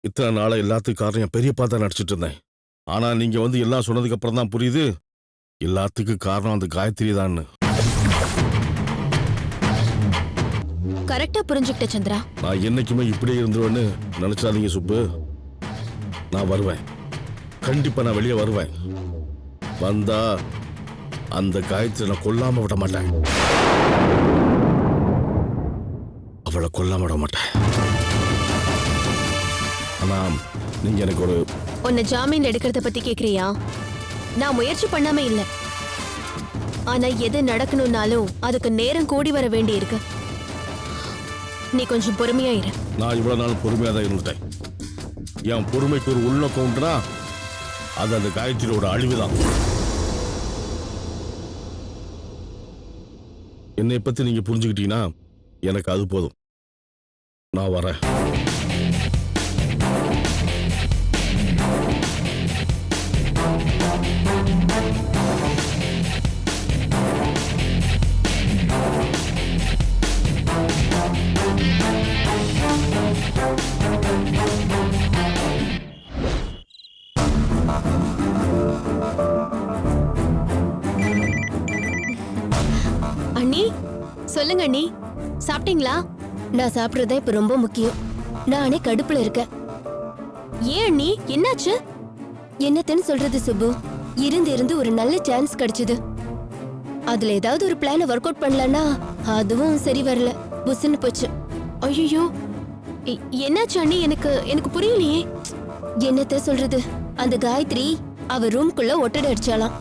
இத்தனை நாளா எல்லாத்துக்கும் காரணம் என் பெரியப்பா தான் நடிச்சிட்டு இருந்தேன். ஆனா நீங்க வந்து எல்லாம் சொன்னதுக்கு அப்புறம் தான் புரியுது எல்லாத்துக்கும் காரணம் அந்த காயத்ரி தான். கரெக்டா புரிஞ்சுக்கிட்ட சந்திரா. நான் என்னைக்குமே இப்படியே இருந்துருவேன்னு நினைச்சாதீங்க சுப்பு. நான் வருவேன், கண்டிப்பா நான் வெளியே வருவேன். வந்தா அந்த காயத்ரி நான் கொல்லாம விட மாட்டேன். அவளை கொல்லாம விட மாட்டேன். ஆனா நீங்க எனக்கு ஒரு உன்னை ஜாமீன் எடுக்கிறத பத்தி கேக்குறியா? நான் முயற்சி பண்ணாம இல்ல. ஆனா எது நடக்கணும்னாலும் அதுக்கு நேரம் கூடி வர வேண்டி இருக்கு. நீ கொஞ்சம் பொறுமையா இரு. நான் இவ்வளவு நாள் பொறுமையா தான் இருந்துட்டேன். என் பொறுமைக்கு ஒரு உள்நோக்கம் உண்டுனா அது அந்த காயத்ரியோட அழிவுதான். என்னை பத்தி நீங்க புரிஞ்சுக்கிட்டீங்கன்னா எனக்கு அது போதும். நான் வரேன். அண்ணி சொல்லுங்க அண்ணி, சாப்பிட்டீங்களா? நான் சாப்பிடுறதா இப்ப ரொம்ப முக்கியம். நானே கடுப்புல இருக்கேன். ஏன் அண்ணி, என்னாச்சு? என்னத்தன்னு சொல்றது சுப்பு, இருந்து ஒரு நல்ல சான்ஸ் கிடைச்சது. அதுல ஏதாவது ஒரு பிளான ஒர்க் அவுட் பண்ணலன்னா அதுவும் சரி வரல. புஸ்ன்னு போச்சு. ஐயோ, என்னாச்சு அண்ணி? எனக்கு புரியலையே. என்னத்த சொல்றது, அந்த காயத்ரி அவ ரூம்குள்ள ஒட்டடை அடிச்சாலாம்.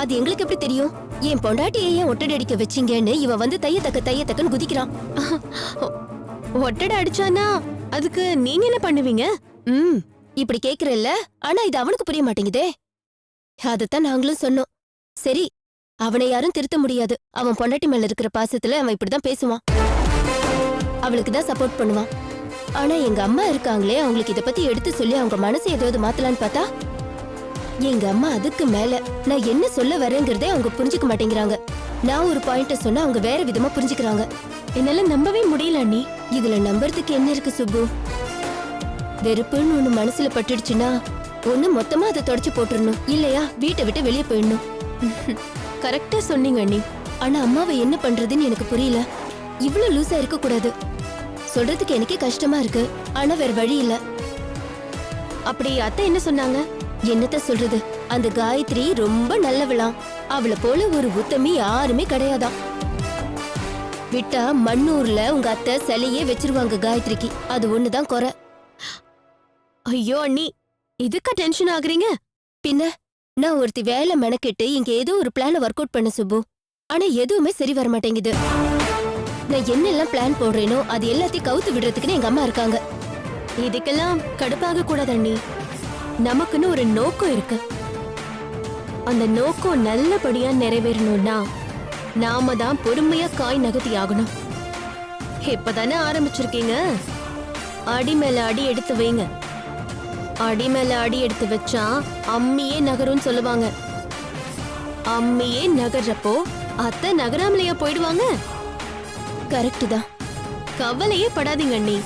அது எங்களுக்கு எப்படி தெரியும்? என் பொண்டாட்டியை ஏன் ஒட்டடை அடிக்க வச்சீங்கன்னு இவ வந்து தையத்தக்கன்னு குதிக்கிறான். ஒட்டடை அடிச்சானா அதுக்கு நீங்க என்ன பண்ணுவீங்க? இப்படி கேக்குறல்ல, ஆனா இது அவனுக்கு புரிய மாட்டேங்குதே. அதத்தான் நாங்களும் சொன்னோம். சரி, அவனை யாரும் திருத்த முடியாது. அவன் பொண்டாட்டி மேல இருக்கிற பாசத்துல அவன் இப்படிதான் பேசுவான். அவளுக்கு தான் சப்போர்ட் பண்ணுவான். ஆனா எங்க அம்மா இருக்காங்களே, அவங்களுக்கு இத பத்தி எடுத்து சொல்லி அவங்க மனசை ஏதாவது மாத்தலான்னு பார்த்தா எங்க அம்மா அதுக்கு மேல நான் என்ன சொல்ல வரேங்கிறதே அவங்க புரிஞ்சுக்க மாட்டேங்கிறாங்க. நான் ஒரு பாயிண்ட சொன்னா அவங்க வேற விதமா புரிஞ்சுக்கிறாங்க. என்னால நம்பவே முடியல அண்ணி. இதுல நம்புறதுக்கு என்ன இருக்கு சுப்பு? வெறுப்புன்னு ஒண்ணு மனசுல பட்டுடுச்சுன்னா ஒண்ணு மொத்தமா அதை தொடச்சு போட்டுடணும், இல்லையா வீட்டை விட்டு வெளியே போயிடணும். கரெக்டா சொன்னீங்க அண்ணி. ஆனா அம்மாவை என்ன பண்றதுன்னு எனக்கு புரியல. இவ்வளவு லூசா இருக்க கூடாது. சொல்றதுக்கு எனக்கே கஷ்டமா இருக்கு, ஆனா வேற வழி இல்ல. அப்படி அத்தை என்ன சொன்னாங்க? என்னத்த சொல்றது, அந்த காயத்ரி ரொம்ப நல்லவளாம். அவளை போல ஒரு உத்தமி யாருமே கிடையாதாம். விட்டா மண்ணூர்ல உங்க அத்தை சிலையே வச்சிருவாங்க காயத்ரிக்கு. அது ஒண்ணுதான் குறை. ஐயோ அண்ணி, இதுக்கா டென்ஷன் ஆகுறீங்க? பின்ன நான் ஒருத்தி வேலை மெனக்கிட்டு இங்க ஏதோ ஒரு பிளான ஒர்க் அவுட் பண்ண சுப்பு. ஆனா எதுவுமே சரி வர மாட்டேங்குது. நான் என்னெல்லாம் பிளான் போடுறேனோ அது எல்லாத்தையும் கவுத்து விடுறதுக்குன்னு எங்க அம்மா இருக்காங்க. இதுக்கெல்லாம் கடுப்பாக கூடாது அண்ணி. நமக்குன்னு ஒரு நோக்கம் இருக்கு. அந்த நோக்கம் நல்லபடியா நிறைவேறணும்னா நாம தான் பொறுமையா காய் நகர்த்தி ஆகணும். இப்பதானே ஆரம்பிச்சிருக்கீங்க. அடி மேல அடி எடுத்து வைங்க. அடி மேல அடி எடுத்து வச்சா அம்மியே நகரும்னு சொல்லுவாங்க. அம்மியே நகர்றப்போ அத்தை நகராமலையா போயிடுவாங்க. கரெக்ட் தான். கவலையே படாதீங்க அண்ணி.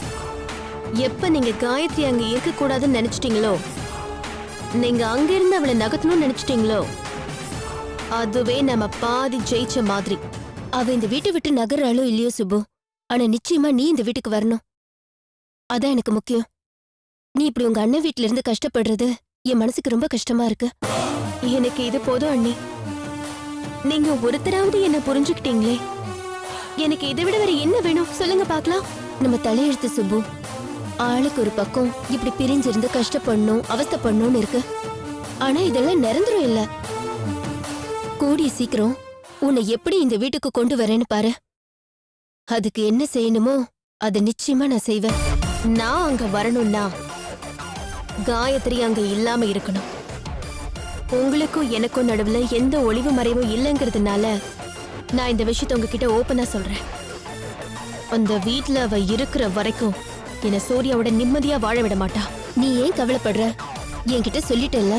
எப்ப நீங்க காயத்ரி அங்க இருக்க கூடாதுன்னு நினைச்சிட்டீங்களோ, நீங்க அங்க இருந்து அவளை நகர்த்தணும்னு நினைச்சிட்டீங்களோ, அதுவே நம்ம பாதி ஜெயிச்ச மாதிரி. அவ இந்த வீட்டை விட்டு நகர்றாளோ இல்லையோ சுப்பு, ஆனா நிச்சயமா நீ இந்த வீட்டுக்கு வரணும். அதான் எனக்கு முக்கியம். நீ இப்படி உங்க அண்ணன் வீட்டுல இருந்து கஷ்டப்படுறது என் மனசுக்கு ரொம்ப கஷ்டமா இருக்கு. எனக்கு இது போதும் அண்ணி. நீங்க ஒருத்தராவது என்ன புரிஞ்சுக்கிட்டீங்களே. எனக்கு இதை விட வேற என்ன வேணும் சொல்லுங்க பாக்கலாம். நம்ம தலையெழுத்து சுப்பு. ஆளுக்கு ஒரு பக்கம் இப்படி பிரிஞ்சிருந்து கஷ்டப்படணும், அவஸ்தைப்படணும்னு இருக்கு. ஆனா இதெல்லாம் நிரந்தரம் இல்ல. கூடிய சீக்கிரம் உன்னை எப்படி இந்த வீட்டுக்கு கொண்டு வரேன்னு பாரு. அதுக்கு என்ன செய்யணுமோ அதை நிச்சயமா நான் செய்வேன். நான் அங்க வரணும்னா காயத்ரி அங்க இல்லாம இருக்கணும். உங்களுக்கும் எனக்கும் நடுவுல எந்த ஒளிவு மறைவும் இல்லைங்கிறதுனால நான் இந்த விஷயத்த உங்ககிட்ட ஓப்பனா சொல்றேன். அந்த வீட்டுல அவ இருக்கிற வரைக்கும் என்ன சூர்யாவோட நிம்மதியா வாழ விட மாட்டா. நீ ஏன் கவலைப்படுற? என்கிட்ட சொல்லிட்டேல்ல,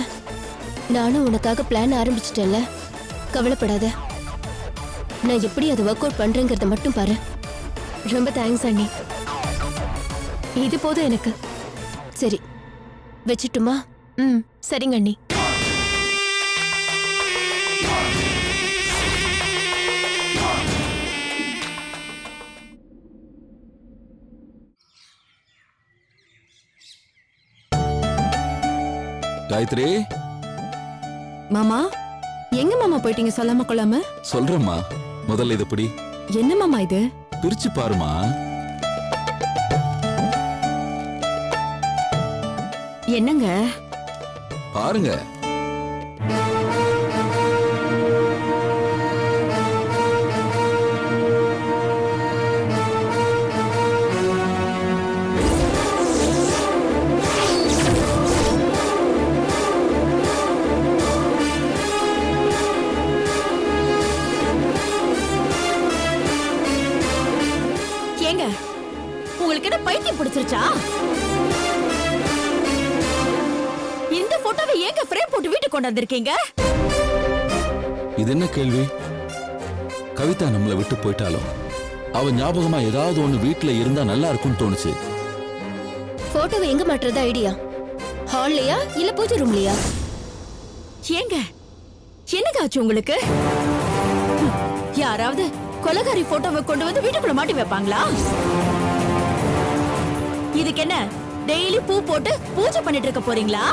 நானும் உனக்காக பிளான் ஆரம்பிச்சிட்டேன்ல. கவலைப்படாத. நான் எப்படி அதை ஒர்க் அவுட் பண்றேங்கிறத மட்டும் பாரு. ரொம்ப தேங்க்ஸ் அண்ணி. இது போதும் எனக்கு. சரி வச்சுட்டுமா? ம் சரிங்க அண்ணி. காயத்ரி, மாமா எங்க மாமா போயிட்டீங்க சொல்லாம கொள்ளாம? சொல்றேம்மா. முதல்ல இது பிடி. என்ன மாமா இது? பிரிச்சு பாருமா. என்னங்க பாருங்க. ஏங்க உங்களுக்கு என்ன பைத்தியம் பிடிச்சிருச்சா? இந்த போட்டோவை ஏங்க ஃப்ரேம் போட்டு வீட்டுக்கு கொண்டு வந்திருக்கீங்க? இது என்ன கேள்வி? கவிதா நம்மள விட்டு போயிட்டாலும் அவ ஞாபகமா ஏதாவது ஒண்ணு வீட்டுல இருந்தா நல்லா இருக்கும்னு தோணுச்சு. போட்டோவை எங்க மாட்டுறது ஐடியா? ஹால்லையா இல்ல பூஜை ரூம்லயா? ஏங்க என்னங்க ஆச்சு உங்களுக்கு? யாராவது கொலகாரி போட்டோவை கொண்டு வந்து வீட்டுக்குள்ள மாட்டி வைப்பாங்களா? இதுக்கு என்ன டெய்லி பூ போட்டு பூஜை பண்ணிட்டு இருக்க போறீங்களா?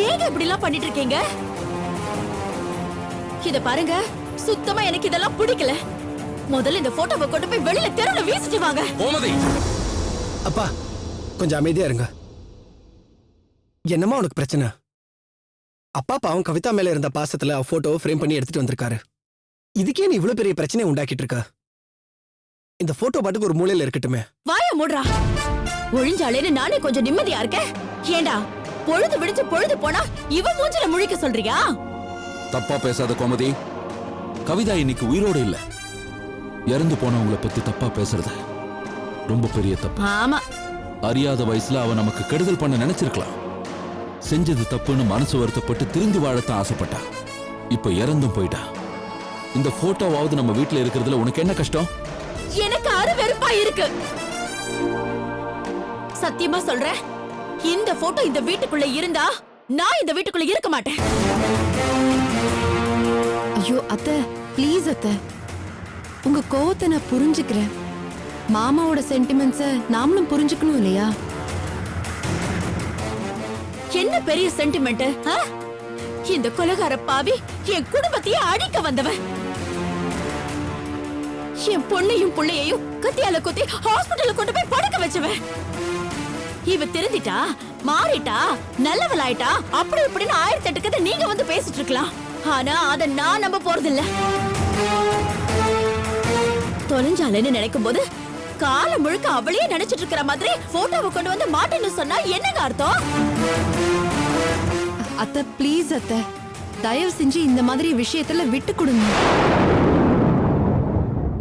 ஏங்க இப்படி எல்லாம் பண்ணிட்டு இருக்கீங்க? இத பாருங்க, சுத்தமா எனக்கு இதெல்லாம் பிடிக்கல. முதல்ல இந்த போட்டோவை கொண்டு போய் வெளியில தெருவுல வீசிட்டு வாங்க. கோமதி, அப்பா கொஞ்சம் அமைதியா இருங்க. என்னமா உனக்கு பிரச்சனை? அப்பா பாவம் கவிதா மேல இருந்த பாசத்துல போட்டோவை ஃப்ரேம் பண்ணி எடுத்துட்டு வந்திருக்காரு. இதுக்கே நீ இவ்வளவு பெரிய பிரச்சனையை உண்டாக்கிட்டு இருக்க. இந்த போட்டோ பாட்டுக்கு ஒரு மூலையில இருக்கட்டுமே. வாய மூடுறா. ஒழிஞ்சாலேன்னு நானே கொஞ்சம் நிம்மதியா இருக்கேன். ஏண்டா பொழுது விடிச்சு பொழுது போனா இவ மூஞ்சில முழிக்க சொல்றியா? தப்பா பேசாத கோமதி. கவிதா இன்னைக்கு உயிரோட இல்ல. இறந்து போனவங்கள பத்தி தப்பா பேசுறது ரொம்ப பெரிய தப்பு. ஆமா, அறியாத வயசுல அவ நமக்கு கெடுதல் பண்ண நினைச்சிருக்கலாம். செஞ்சது தப்புன்னு மனசு வருத்தப்பட்டு திருந்தி வாழத்தான் ஆசைப்பட்டா. இப்ப இறந்தும் போயிட்டா. இந்த போட்டோவாவது நம்ம வீட்டுல இருக்கிறதுல உனக்கு என்ன கஷ்டம்? எனக்கு அருவெறுப்பா இருக்கு. சத்தியமா சொல்றேன், இந்த போட்டோ இந்த வீட்டுக்குள்ள இருந்தா நான் இந்த வீட்டுக்குள்ள இருக்க மாட்டேன். ஐயோ அத்தை, ப்ளீஸ் அத்தை, உங்க கோவத்தை நான் புரிஞ்சுக்கிறேன். மாமாவோட சென்டிமெண்ட்ஸ நாமளும் புரிஞ்சுக்கணும் இல்லையா? என்ன பெரிய சென்டிமெண்ட்? இந்த கொலகார பாவி என் குடும்பத்தையே அடிக்க வந்தவன். என் பொண்ணையும் புள்ளையையும் கத்தியால குத்தி ஹாஸ்பிடல்ல கொண்டு போய் படுக்க வச்சவன். இவ திருந்திட்டா, மாறிட்டா, நல்லவளாயிட்டா, அப்படி இப்படின்னு 1008 கதை நீங்க வந்து பேசிட்டு இருக்கலாம். ஆனா அத நான் நம்ப போறதில்ல. தொலைஞ்சாலேன்னு நினைக்கும் போது காலம் முழுக்க அவளையே நினைச்சிட்டு இருக்கிற மாதிரி போட்டோவை கொண்டு வந்து மாட்டேன்னு சொன்னா என்னங்க அர்த்தம்? அத்தை ப்ளீஸ் அத்தை, தயவு செஞ்சு இந்த மாதிரி விஷயத்துல விட்டு கொடுங்க.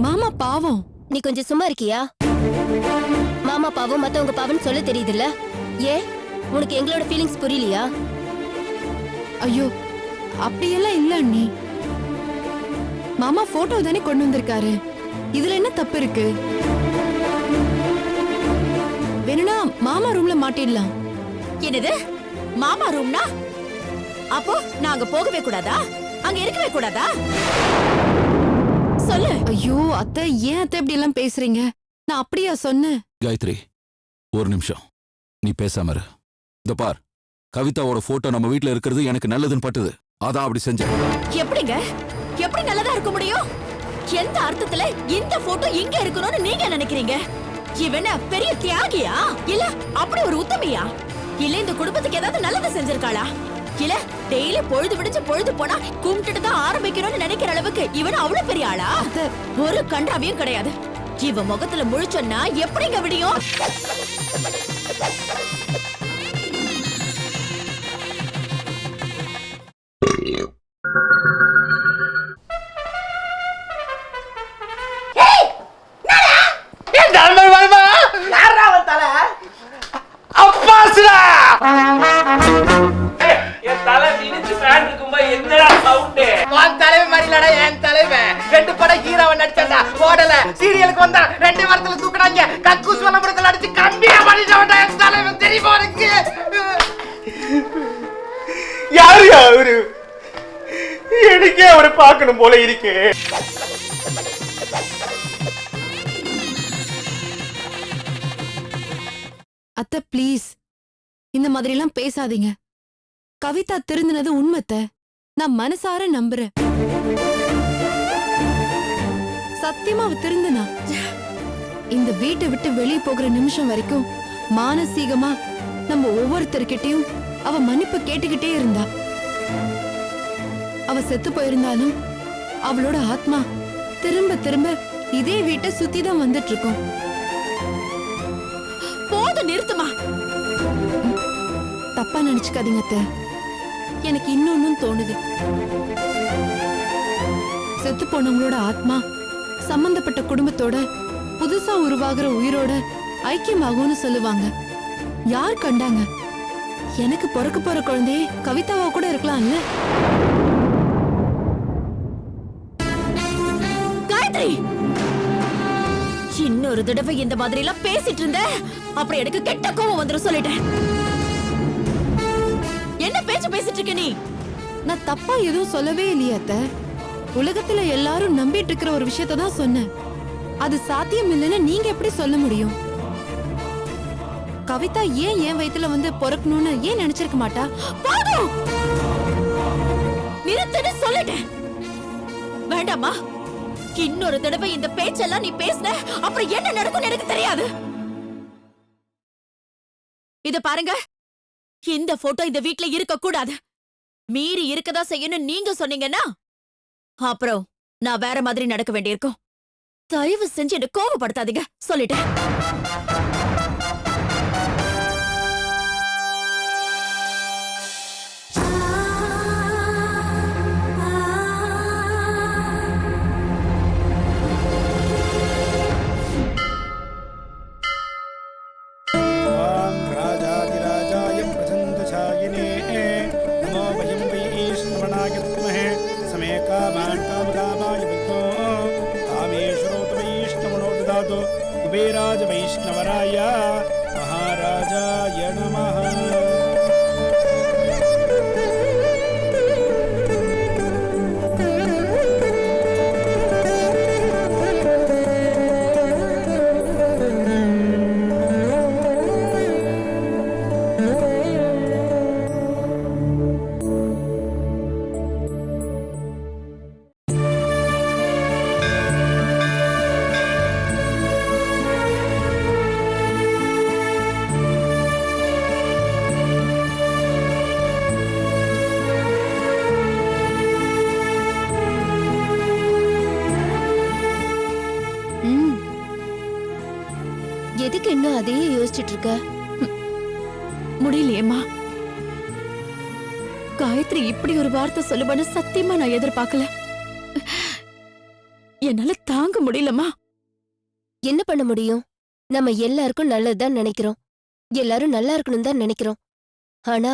மாமா பாவம். நீ கொஞ்சம் சும்மா இருக்கியா? மாமா பாவம் மத்தவங்க பாவம்னு சொல்ல தெரியுதுல்ல? ஏன் உனக்கு எங்களோட ஃபீலிங்ஸ் புரியலையா? ஐயோ அப்படியெல்லாம் இல்ல அண்ணி. மாமா போட்டோ தானே கொண்டு வந்திருக்காரு, இதுல என்ன தப்பு இருக்கு? வேணும்னா மாமா ரூம்ல மாட்டிடலாம். என்னது மாமா ரூம்னா? அப்போ நாங்க போகவே கூடாதா? அங்க இருக்கவே கூடாதா? சொல்லு. ஐயோ அத்தை, ஏன் அத்தை இப்படி எல்லாம் பேசுறீங்க? நான் அப்படியா சொன்னேன்? காயத்ரி, ஒரு நிமிஷம் நீ பேசாம இரு. இந்த பார், கவிதாவோட போட்டோ நம்ம வீட்டுல இருக்கிறது எனக்கு நல்லதுன்னு பட்டுது. அதான் அப்படி செஞ்சேன். எப்படிங்க? எப்படி நல்லதா இருக்க முடியும்? எந்த அர்த்தத்துல இந்த போட்டோ இங்க இருக்கணும்னு நீங்க நினைக்கிறீங்க? இவன பெரிய தியாகியா இல்ல அப்படி ஒரு உத்தமையா? இல்ல இந்த குடும்பத்துக்கு ஏதாவது நல்லது செஞ்சிருக்காளா? இல்ல டெய்லி பொழுது விடிச்சு பொழுது போனா கும்பிட்டுட்டு தான் ஆரம்பிக்கணும்னு நினைக்கிற அளவுக்கு இவன் அவ்வளவு பெரிய ஆளா? ஒரு கன்றாவியும் கிடையாது. இவ முகத்துல முழிச்சொன்னா எப்படிங்க விடியும்? சீரியலுக்கு வந்தா 2 வாரத்துல தூக்குறாங்க. கக்கூஸ் வலம்புறத்துல அடிச்சு கம்பியா பண்ணிட்டு என் தலைவன் தெரியுமா? பார்க்கணும் போல இருக்கு. அத்தை ப்ளீஸ் இந்த மாதிரி எல்லாம் பேசாதீங்க. கவிதா திருந்தினது உண்மைத்த நான் மனசார நம்புறேன். சத்தியமா அவ திருந்தினா. இந்த வீட்டை விட்டு வெளியே போகிற நிமிஷம் வரைக்கும் மானசீகமா நம்ம ஒவ்வொருத்தர்கிட்டயும் அவ மன்னிப்பு கேட்டுக்கிட்டே இருந்தா. அவ செத்து போயிருந்தாலும் அவளோட ஆத்மா திரும்ப திரும்ப இதே வீட்டை சுத்திதான் வந்துட்டு இருக்கும். போதும், நிறுத்துமா. தப்பா நினைச்சுக்காதீங்க அத்தை. எனக்கு இன்னொன்னும் தோணுது. செத்து போனவங்களோட ஆத்மா சம்பந்தப்பட்ட குடும்பத்தோட புதுசா உருவாகிற உயிரோட ஐக்கியமாகும்னு சொல்லுவாங்க. யார் கண்டாங்க? எனக்கு பிறக்க போற குழந்தையே கவிதாவா கூட இருக்கலாம்ல. காயத்ரி, இன்னொரு தடவை இந்த மாதிரி எல்லாம் பேசிட்டு இருந்த அப்புறம் எனக்கு கெட்ட கோவம் வந்துரும் சொல்லிட்டேன். என்ன பேச்சு பேசிட்டு இருக்க நீ? நான் தப்பா எதுவும் சொல்லவே இல்லையே அத்தை. உலகத்துல எல்லாரும் நம்பிட்டு இருக்கிற ஒரு விஷயத்தை தான் சொன்னேன். அது சாத்தியம் இல்லைன்னு நீங்க எப்படி சொல்ல முடியும்? கவிதா ஏன் என் வயித்துல வந்து பொறக்கணும்னு ஏன் நினைச்சிருக்க மாட்டா? போதும், நிறுத்துன்னு சொல்லிட்டேன். வேண்டாமா, இன்னொரு தடவை இந்த பேச்செல்லாம் நீ பேசின அப்புறம் என்ன நடக்கும்னு எனக்கு தெரியாது. இத பாருங்க, இந்த போட்டோ இந்த வீட்ல இருக்க கூடாது. மீறி இருக்கதா செய்யணும் நீங்க சொன்னீங்கன்னா அப்புறம் நான் வேற மாதிரி நடக்க வேண்டியிருக்கும். தயவு செஞ்சு என்ன கோவப்படுத்தாதீங்க சொல்லிட்டேன். कुबेराज वैष्णवराय महाराजाय नमः. எதுக்கு இன்னும் அதையே யோசிச்சுட்டு இருக்க? முடியலையேம்மா. காயத்ரி இப்படி ஒரு வார்த்தை சொல்லுவான்னு சத்தியமா நான் எதிர்பார்க்கல. என்னால தாங்க முடியலம்மா. என்ன பண்ண முடியும்? நம்ம எல்லாருக்கும் நல்லதுதான் நினைக்கிறோம். எல்லாரும் நல்லா இருக்கணும் தான் நினைக்கிறோம். ஆனா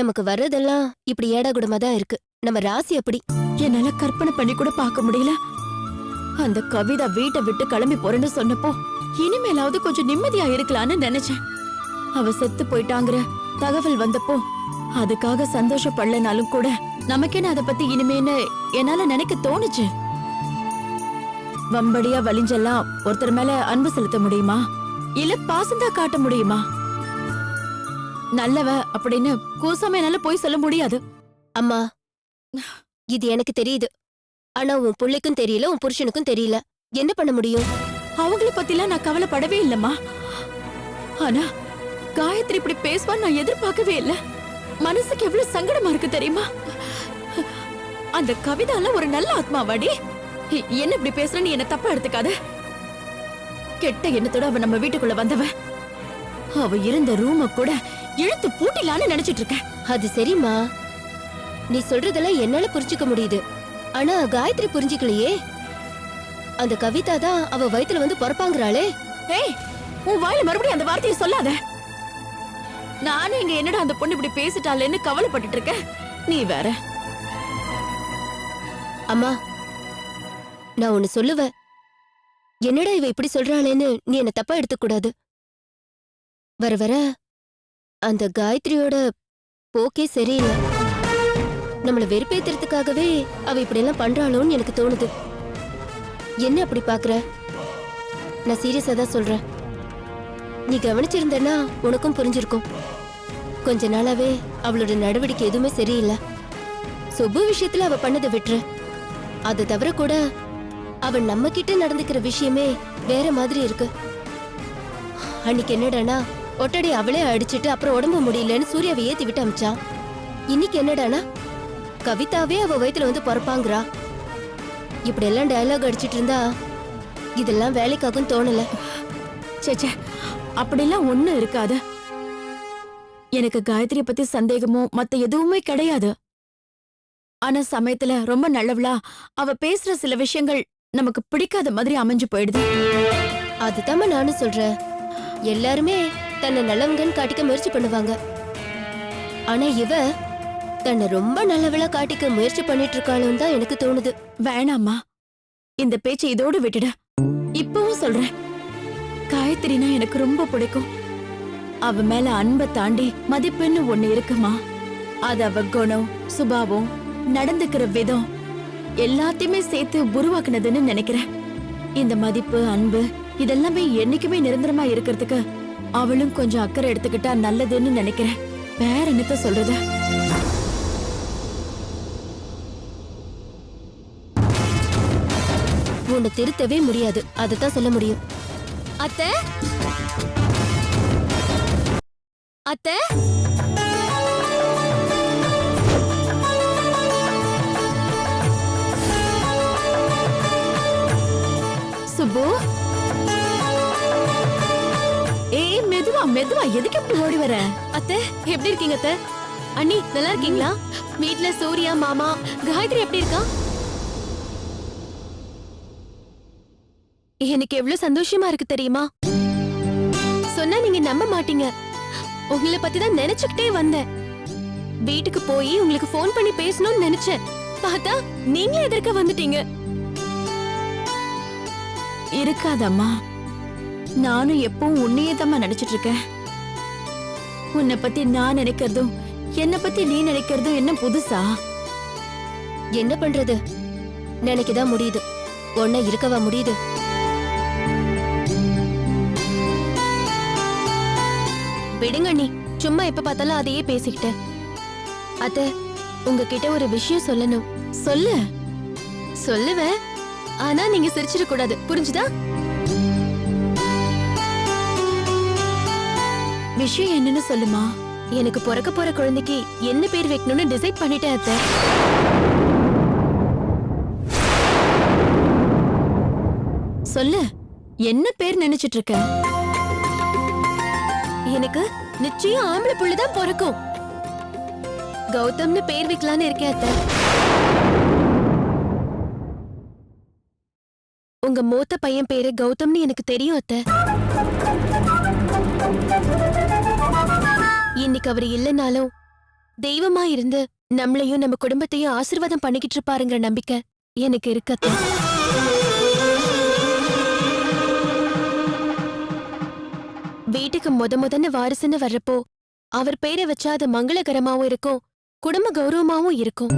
நமக்கு வர்றதெல்லாம் இப்படி ஏடாகுடமா தான் இருக்கு. நம்ம ராசி அப்படி. என்னால கற்பனை பண்ணி கூட பார்க்க முடியல. அந்த கவிதா வீட்டை விட்டு கிளம்பி போறேன்னு சொன்னப்போ இனிமேலாவது கொஞ்சம் நிம்மதியா இருக்கலான்னு நினைச்சேன். அவ செத்து போயிட்டாங்கிற தகவல் வந்தப்போ அதுக்காக சந்தோஷப்படலனாலும் கூட நமக்கேன்னு அதை பத்தி இனிமேன்னு என்னால நினைக்க தோணுச்சு. வம்படியா வலிஞ்செல்லாம் ஒருத்தர் மேல அன்பு செலுத்த முடியுமா? இல்ல பாசந்தா காட்ட முடியுமா? நல்லவ அப்படின்னு கூசாம என்னால போய் சொல்ல முடியாது. அம்மா, இது எனக்கு தெரியுது. ஆனா உன் புள்ளைக்கும் தெரியல, உன் புருஷனுக்கும் தெரியல. என்ன பண்ண முடியும்? அவங்கள பத்திலாம் நான் கவலைப்படவே இல்லம்மா. ஆனா காயத்ரி இப்படி பேசுவான்னு நான் எதிர்பார்க்கவே இல்ல. மனசுக்கு எவ்வளவு சங்கடமா இருக்கு தெரியுமா? அந்த கவிதால ஒரு நல்ல ஆத்மாவாடி. என்ன இப்படி பேசுறன்னு என்ன தப்பா எடுத்துக்காத. கெட்ட எண்ணத்தோட அவ நம்ம வீட்டுக்குள்ள வந்தவ. அவ இருந்த ரூம கூட இழுத்து பூட்டிலான்னு நினைச்சிட்டு இருக்க. அது சரிம்மா, நீ சொல்றதெல்லாம் என்னால புரிஞ்சுக்க முடியுது. ஆனா காயத்ரி புரிஞ்சுக்கலையே. அந்த கவிதா தான் அவ வயித்துல வந்து பொறப்பாங்கறாளே. ஏய், உன் வாயில மறுபடியும் அந்த வார்த்தையை சொல்லாத. நானே இங்க என்னடா அந்த பொண்ணு இப்படி பேசிட்டாளேன்னு கவலைப்பட்டுட்டு இருக்க. நீ வேற. அம்மா, நான் ஒன்னு சொல்லுவேன். என்னடா இவ இப்படி சொல்றாளேன்னு நீ என்ன தப்பா எடுத்துக்க கூடாது. வர வர அந்த காயத்ரியோட போக்கே சரியில்லை. நம்மள வெறுப்பேத்துறதுக்காகவே அவ இப்படி எல்லாம் பண்றாளோன்னு எனக்கு தோணுது. என்ன அப்படி பாக்குற? நான் சீரியஸா தான் சொல்றேன். நீ கவனிச்சிருந்தனா உனக்கும் புரிஞ்சிருக்கும். கொஞ்ச நாளாவே அவளோட நடவடிக்கை எதுவுமே சரியில்லை. சுப்பு விஷயத்துல அவ பண்ணதை விட்டுரு. அது தவிர கூட அவ நம்ம கிட்ட நடந்துக்கிற விஷயமே வேற மாதிரி இருக்கு. அன்னைக்கு என்னடானா ஒட்டடி அவளே அடிச்சிட்டு அப்புறம் உடம்பு முடியலன்னு சூர்யாவை ஏத்தி விட்டு அமிச்சான். இன்னைக்கு என்னடானா கவிதாவே அவ வயித்துல வந்து பொறப்பாங்கிறா. இப்படி எல்லாம் டயலாக் அடிச்சிட்டு இருந்தா இதெல்லாம் வேலைக்காகும் தோணல. சேச்சே, அப்படிலாம் ஒண்ணும் இருக்காது. எனக்கு காயத்ரிய பத்தி சந்தேகமோ மத்த எதுவுமே கிடையாது. ஆனா சமயத்துல ரொம்ப நல்லவளா அவ பேசுற சில விஷயங்கள் நமக்கு பிடிக்காத மாதிரி அமைஞ்சு போயிடுது. அதுதான் நானும் சொல்றேன். எல்லாருமே தன்னை நல்லவங்கன்னு காட்டிக்க முயற்சி பண்ணுவாங்க. ஆனா இவ தன்னை ரொம்ப நல்லவளா காட்டிக்க முயற்சி பண்ணிட்டு இருக்காளுன்னு தான் எனக்கு தோணுது. வேணாம்மா, இந்த பேச்சை இதோடு விட்டுட. இப்பவும் சொல்றேன், காயத்ரினா எனக்கு ரொம்ப பிடிக்கும். அவ மேல அன்பை தாண்டி மதிப்பெண்ணு ஒண்ணு இருக்குமா. அது அவ குணம், சுபாவம், நடந்துக்கிற விதம் எல்லாத்தையுமே சேர்த்து உருவாக்குனதுன்னு நினைக்கிறேன். இந்த மதிப்பு, அன்பு இதெல்லாமே என்னைக்குமே நிரந்தரமா இருக்கிறதுக்கு அவளும் கொஞ்சம் அக்கறை எடுத்துக்கிட்டா நல்லதுன்னு நினைக்கிறேன். வேற என்னத்த சொல்றது? உன்னை திருத்தவே முடியாது, அதுதான் சொல்ல முடியும். அத்தை அத்தை சுப்பு, ஏய் மெதுவா மெதுவா, எதுக்கு இப்படி ஓடி வர? அத்தை எப்படி இருக்கீங்க அத்தை? அண்ணி நல்லா இருக்கீங்களா? வீட்ல சூர்யா, மாமா, காயத்ரி எப்படி இருக்கா? எனக்கு எவ்வளவு சந்தோஷமா இருக்கு தெரியுமா? சொன்னா நீங்க நம்ப மாட்டீங்க. உங்களை பத்தி தான் நினைச்சுக்கிட்டே வந்தேன். வீட்டுக்கு போய் உங்களுக்கு ஃபோன் பண்ணி பேசணும்னு நினைச்சேன். பார்த்தா நீங்களே எதற்க வந்துட்டீங்க. இருக்காதம்மா, நானும் எப்பவும் உன்னையே தான் நினைச்சிட்டு இருக்கேன். உன்னை பத்தி நான் நினைக்கிறதும் என்னை பத்தி நீ நினைக்கிறதும் என்ன புதுசா? என்ன பண்றது, நினைக்கதான் முடியுது. ஒன்ன இருக்கவா முடியுது? விடுங்க அண்ணி, சும்மா எப்ப பார்த்தாலும் அதையே பேசிக்கிட்டு. அத்தை உங்ககிட்ட ஒரு விஷயம் சொல்லணும். சொல்லு. சொல்லுவேன், ஆனா நீங்க சிரிச்சிடக் கூடாது, புரிஞ்சுதா? விஷயம் என்னன்னு சொல்லுமா. எனக்கு பிறக்க போற குழந்தைக்கு என்ன பேர் வைக்கணும்னு டிசைட் பண்ணிட்டேன் அத்தை. சொல்லு, என்ன பேர் நினைச்சிட்டு இருக்க? எனக்கு நிச்சயம் ஆம்பளை புள்ளதான் பிறக்கும். கௌதம்னு பேர் வைக்கலான்னு இருக்கேன் அத்தை. உங்க மூத்த பையன் பேரு கௌதம்னு எனக்கு தெரியும் அத்தை. இன்னைக்கு அவர் இல்லைனாலும் தெய்வமா இருந்து நம்மளையும் நம்ம குடும்பத்தையும் ஆசீர்வாதம் பண்ணிக்கிட்டு இருப்பாருங்கிற நம்பிக்கை எனக்கு இருக்கு அத்தை. வீட்டுக்கு முதன்னு வாரிசுன்னு வர்றப்போ அவர் பேரை வச்சா அது மங்களகரமாவும் இருக்கும், குடும்ப கௌரவமாவும் இருக்கும்.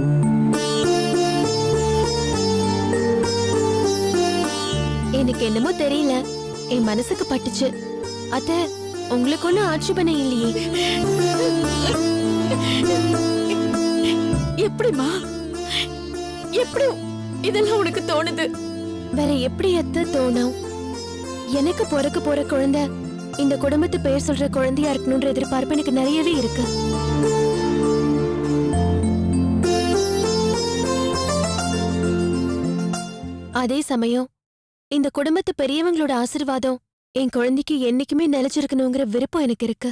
எனக்கு என்னமோ தெரியல, என் மனசுக்கு பட்டுச்சு. அத்த உங்களுக்கு ஒன்னும் ஆட்சேபனை இல்லையே? எப்படிமா, எப்படி இதெல்லாம் உனக்கு தோணுது? வேற எப்படி அத்த தோணும்? எனக்கு பிறக்க போற குழந்தை இந்த குடும்பத்து பெயர் சொல்ற குழந்தையா இருக்கணும்ன்ற எதிர்பார்ப்பு எனக்கு நிறையவே இருக்கு. அதே சமயம் இந்த குடும்பத்து பெரியவங்களோட ஆசீர்வாதம் என் குழந்தைக்கு என்னைக்குமே நிலைச்சிருக்கணுங்கிற விருப்பம் எனக்கு இருக்கு.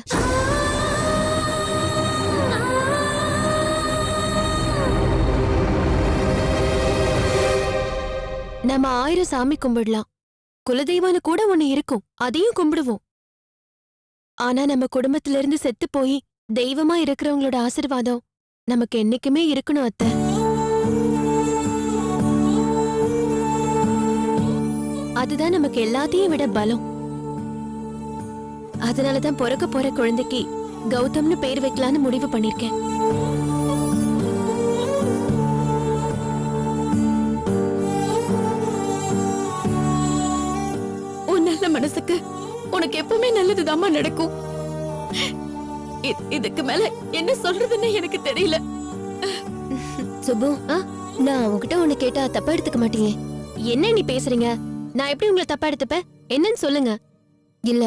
நம்ம 1000 சாமி கும்பிடலாம், குலதெய்வம்னு கூட ஒண்ணு இருக்கும், அதையும் கும்பிடுவோம். ஆனா நம்ம குடும்பத்தில இருந்து செத்து போய் தெய்வமா இருக்கிறவங்களோட ஆசீர்வாதம் நமக்கு என்னைக்குமே இருக்கணும் அத்தை. அதுதான் நமக்கு எல்லாத்தையும் விட பலம். அதனாலதான் பிறக்க போற குழந்தைக்கு கௌதம்னு பேர் வைக்கலான்னு முடிவு பண்ணிருக்கேன். மனசுக்கு உனக்கு எப்பவுமே நல்லதுதாம்மா நடக்கும். இதுக்கு மேல என்ன சொல்றதுன்னு எனக்கு தெரியல. சுப்பு நான் உன்கிட்ட ஒண்ணு கேட்டா தப்பா எடுத்துக்க மாட்டீங்க? என்ன நீ பேசுறீங்க? நான் எப்படி உங்களை தப்பா எடுத்துப்பேன்? என்னன்னு சொல்லுங்க. இல்ல,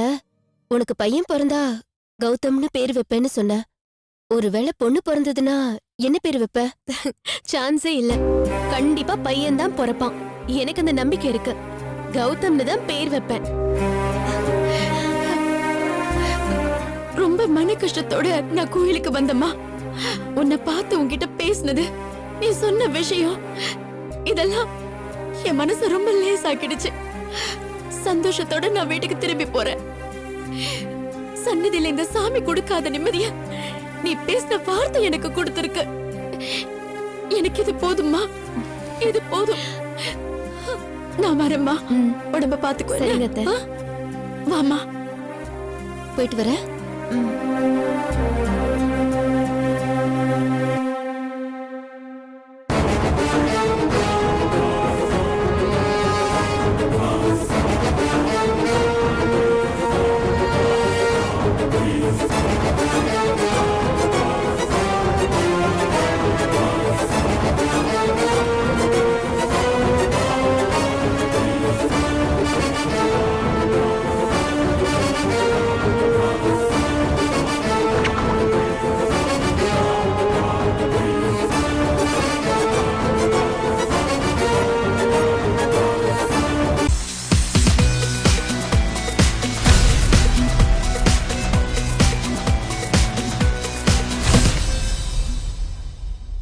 உனக்கு பையன் பிறந்தா கௌதம்னு பேர் வைப்பேன்னு சொன்ன. ஒருவேளை பொண்ணு பிறந்ததுன்னா என்ன பேர் வைப்ப? சான்ஸே இல்ல. கண்டிப்பா பையன் தான் பிறப்பான். எனக்கு அந்த நம்பிக்கை இருக்கு. கௌதம்னு தான் பேர் வைப்பேன். ரொம்ப மன கஷ்டத்தோட நான் கோயிலுக்கு வந்தம்மா. உன்னை பார்த்து உன்கிட்ட பேசினது, நீ சொன்ன விஷயம், இதெல்லாம் என் மனசு ரொம்ப லேசாக்கிடுச்சு. சந்தோஷத்தோட நான் வீட்டுக்கு திரும்பி போறேன். சன்னதியில இந்த சாமி கொடுக்காத நிம்மதிய நீ பேசின வார்த்தை எனக்கு கொடுத்திருக்கு. எனக்கு இது போதும்மா, இது போதும். நான் வரேம்மா. உடம்ப பாத்துக்கோ. சரிங்க அத்தை. வாமா. போயிட்டு வரேன்.